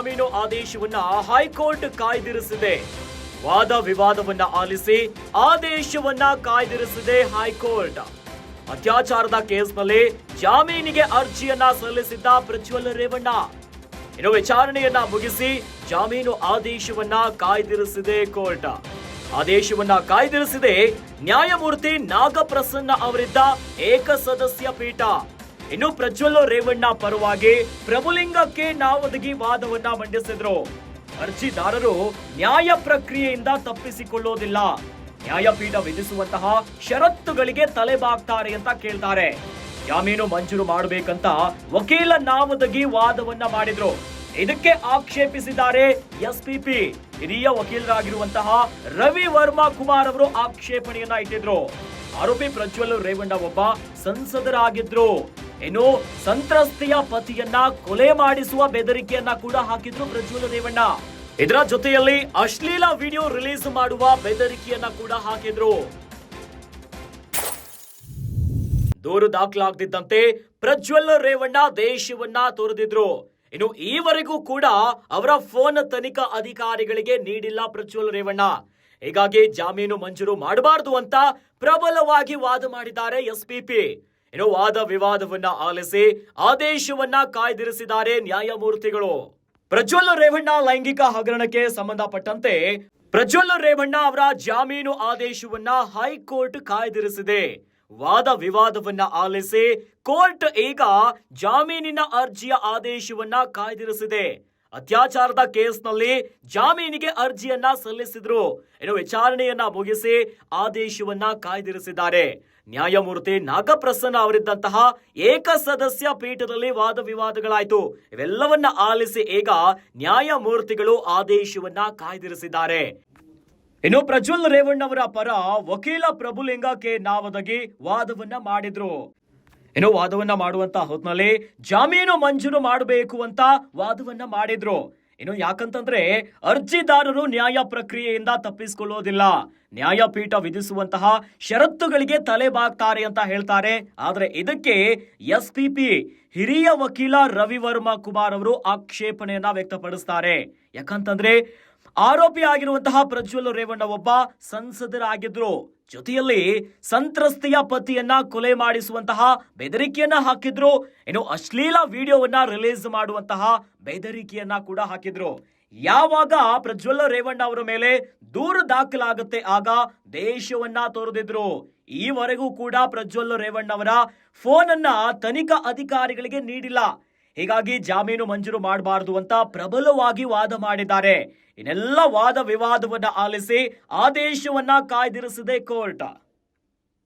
ಜಾಮೀನು ಆದೇಶವನ್ನ ಹೈಕೋರ್ಟ್ ಕಾಯ್ದಿರಿಸಿದೆ. ವಾದ ವಿವಾದವನ್ನ ಆಲಿಸಿ ಆದೇಶವನ್ನ ಕಾಯ್ದಿರಿಸಿದೆ ಹೈಕೋರ್ಟ್. ಅತ್ಯಾಚಾರದ ಕೇಸ್ನಲ್ಲಿ ಜಾಮೀನಿಗೆ ಅರ್ಜಿಯನ್ನ ಸಲ್ಲಿಸಿದ್ದ ಪ್ರಜ್ವಲ್ ರೇವಣ್ಣ ಇನ್ನು ವಿಚಾರಣೆಯನ್ನ ಮುಗಿಸಿ ಜಾಮೀನು ಆದೇಶವನ್ನ ಕಾಯ್ದಿರಿಸಿದೆ ಕೋರ್ಟ್. ಆದೇಶವನ್ನ ಕಾಯ್ದಿರಿಸಿದೆ ನ್ಯಾಯಮೂರ್ತಿ ನಾಗಪ್ರಸನ್ನ ಅವರಿದ್ದ ಏಕಸದಸ್ಯ ಪೀಠ. ಇನ್ನು ಪ್ರಜ್ವಲ್ ರೇವಣ್ಣ ಪರವಾಗಿ ಪ್ರಭುಲಿಂಗಕ್ಕೆ ನಾವದಗಿ ವಾದವನ್ನ ಮಂಡಿಸಿದ್ರು. ಅರ್ಜಿದಾರರು ನ್ಯಾಯ ಪ್ರಕ್ರಿಯೆಯಿಂದ ತಪ್ಪಿಸಿಕೊಳ್ಳೋದಿಲ್ಲ, ನ್ಯಾಯಪೀಠ ವಿಧಿಸುವಂತಹ ಷರತ್ತುಗಳಿಗೆ ತಲೆಬಾಗ್ತಾರೆ ಅಂತ ಕೇಳ್ತಾರೆ. ಜಾಮೀನು ಮಂಜೂರು ಮಾಡಬೇಕಂತ ವಕೀಲ ನಾವದಗಿ ವಾದವನ್ನ ಮಾಡಿದ್ರು. ಇದಕ್ಕೆ ಆಕ್ಷೇಪಿಸಿದ್ದಾರೆ ಎಸ್ಪಿಪಿ. ಹಿರಿಯ ವಕೀಲರಾಗಿರುವಂತಹ ರವಿ ವರ್ಮಾ ಕುಮಾರ್ ಅವರು ಆಕ್ಷೇಪಣೆಯನ್ನ ಇಟ್ಟಿದ್ರು. ಆರೋಪಿ ಪ್ರಜ್ವಲ್ ರೇವಣ್ಣ ಒಬ್ಬ ಸಂಸದರಾಗಿದ್ರು. ಇನ್ನು ಸಂತ್ರಸ್ತೆಯ ಪತಿಯನ್ನ ಕೊಲೆ ಮಾಡಿಸುವ ಬೆದರಿಕೆಯನ್ನ ಕೂಡ ಹಾಕಿದ್ರು ಪ್ರಜ್ವಲ್ ರೇವಣ್ಣ. ಇದರ ಜೊತೆಯಲ್ಲಿ ಅಶ್ಲೀಲ ವಿಡಿಯೋ ರಿಲೀಸ್ ಮಾಡುವ ಬೆದರಿಕೆಯನ್ನ ಕೂಡ ಹಾಕಿದ್ರು. ದೂರು ದಾಖಲಾಗದಿದ್ದಂತೆ ಪ್ರಜ್ವಲ್ ರೇವಣ್ಣ ದೇಶವನ್ನ ತೊರೆದಿದ್ರು. ಇನ್ನು ಈವರೆಗೂ ಕೂಡ ಅವರ ಫೋನ್ ತನಿಖಾ ಅಧಿಕಾರಿಗಳಿಗೆ ನೀಡಿಲ್ಲ ಪ್ರಜ್ವಲ್ ರೇವಣ್ಣ. ಹೀಗಾಗಿ ಜಾಮೀನು ಮಂಜೂರು ಮಾಡಬಾರದು ಅಂತ ಪ್ರಬಲವಾಗಿ ವಾದ ಮಾಡಿದ್ದಾರೆ ಎಸ್ಪಿಪಿ. ಇನ್ನು ವಾದ ವಿವಾದವನ್ನ ಆಲಿಸಿ ಆದೇಶವನ್ನ ಕಾಯ್ದಿರಿಸಿದ್ದಾರೆ ನ್ಯಾಯಮೂರ್ತಿಗಳು. ಪ್ರಜ್ವಲ್ ರೇವಣ್ಣ ಲೈಂಗಿಕ ಹಗರಣಕ್ಕೆ ಸಂಬಂಧಪಟ್ಟಂತೆ ಪ್ರಜ್ವಲ್ ರೇವಣ್ಣ ಅವರ ಜಾಮೀನು ಆದೇಶವನ್ನ ಹೈಕೋರ್ಟ್ ಕಾಯ್ದಿರಿಸಿದೆ. ವಾದ ವಿವಾದವನ್ನ ಆಲಿಸಿ ಕೋರ್ಟ್ ಈಗ ಜಾಮೀನಿನ ಅರ್ಜಿಯ ಆದೇಶವನ್ನ ಕಾಯ್ದಿರಿಸಿದೆ. ಅತ್ಯಾಚಾರದ ಕೇಸ್ನಲ್ಲಿ ಜಾಮೀನಿಗೆ ಅರ್ಜಿಯನ್ನ ಸಲ್ಲಿಸಿದ್ರು. ಇನ್ನು ವಿಚಾರಣೆಯನ್ನ ಮುಗಿಸಿ ಆದೇಶವನ್ನ ಕಾಯ್ದಿರಿಸಿದ್ದಾರೆ. ನ್ಯಾಯಮೂರ್ತಿ ನಾಗಪ್ರಸನ್ನ ಅವರಿದ್ದಂತಹ ಏಕಸದಸ್ಯ ಪೀಠದಲ್ಲಿ ವಾದ ವಿವಾದಗಳಾಯಿತು. ಇವೆಲ್ಲವನ್ನ ಆಲಿಸಿ ಈಗ ನ್ಯಾಯಮೂರ್ತಿಗಳು ಆದೇಶವನ್ನ ಕಾಯ್ದಿರಿಸಿದ್ದಾರೆ. ಇನ್ನು ಪ್ರಜ್ವಲ್ ರೇವಣ್ಣ ಅವರ ಪರ ವಕೀಲ ಪ್ರಭುಲಿಂಗ ಕೆ ನಾವದಗಿ ವಾದವನ್ನ ಮಾಡಿದ್ರು. ಇನ್ನು ವಾದವನ್ನ ಮಾಡುವಂತ ಹೊತ್ನಲ್ಲಿ ಜಾಮೀನು ಮಂಜೂರು ಮಾಡಬೇಕು ಅಂತ ವಾದವನ್ನ ಮಾಡಿದ್ರು. ಇನ್ನು ಯಾಕಂತಂದ್ರೆ ಅರ್ಜಿದಾರರು ನ್ಯಾಯ ಪ್ರಕ್ರಿಯೆಯಿಂದ ತಪ್ಪಿಸಿಕೊಳ್ಳೋದಿಲ್ಲ, ನ್ಯಾಯಪೀಠ ವಿಧಿಸುವಂತಹ ಷರತ್ತುಗಳಿಗೆ ತಲೆಬಾಗ್ತಾರೆ ಅಂತ ಹೇಳ್ತಾರೆ. ಆದ್ರೆ ಇದಕ್ಕೆ ಎಸ್ಪಿಪಿ ಹಿರಿಯ ವಕೀಲ ರವಿ ವರ್ಮಾ ಕುಮಾರ್ ಅವರು ಆಕ್ಷೇಪಣೆಯನ್ನ ವ್ಯಕ್ತಪಡಿಸ್ತಾರೆ. ಯಾಕಂತಂದ್ರೆ ಆರೋಪಿ ಆಗಿರುವಂತಹ ಪ್ರಜ್ವಲ್ ರೇವಣ್ಣ ಒಬ್ಬ ಸಂಸದರಾಗಿದ್ರು. ಜೊತೆಯಲ್ಲಿ ಸಂತ್ರಸ್ತೆಯ ಪತಿಯನ್ನ ಕೊಲೆ ಮಾಡಿಸುವಂತಹ ಬೆದರಿಕೆಯನ್ನ ಹಾಕಿದ್ರು. ಇನ್ನು ಅಶ್ಲೀಲ ವಿಡಿಯೋವನ್ನ ರಿಲೀಸ್ ಮಾಡುವಂತಹ ಬೆದರಿಕೆಯನ್ನ ಕೂಡ ಹಾಕಿದ್ರು. ಯಾವಾಗ ಪ್ರಜ್ವಲ್ ರೇವಣ್ಣ ಅವರ ಮೇಲೆ ದೂರು ದಾಖಲಾಗುತ್ತೆ ಆಗ ದೇಶವನ್ನ ತೊರೆದಿದ್ರು. ಈವರೆಗೂ ಕೂಡ ಪ್ರಜ್ವಲ್ ರೇವಣ್ಣ ಅವರ ಫೋನ್ ಅನ್ನ ತನಿಖಾ ಅಧಿಕಾರಿಗಳಿಗೆ ನೀಡಿಲ್ಲ. ಹೀಗಾಗಿ ಜಾಮೀನು ಮಂಜೂರು ಮಾಡಬಾರದು ಅಂತ ಪ್ರಬಲವಾಗಿ ವಾದ ಮಾಡಿದ್ದಾರೆ. ಇನ್ನೆಲ್ಲ ವಾದ ವಿವಾದವನ್ನ ಆಲಿಸಿ ಆದೇಶವನ್ನ ಕಾಯ್ದಿರಿಸಿದೆ ಕೋರ್ಟ್.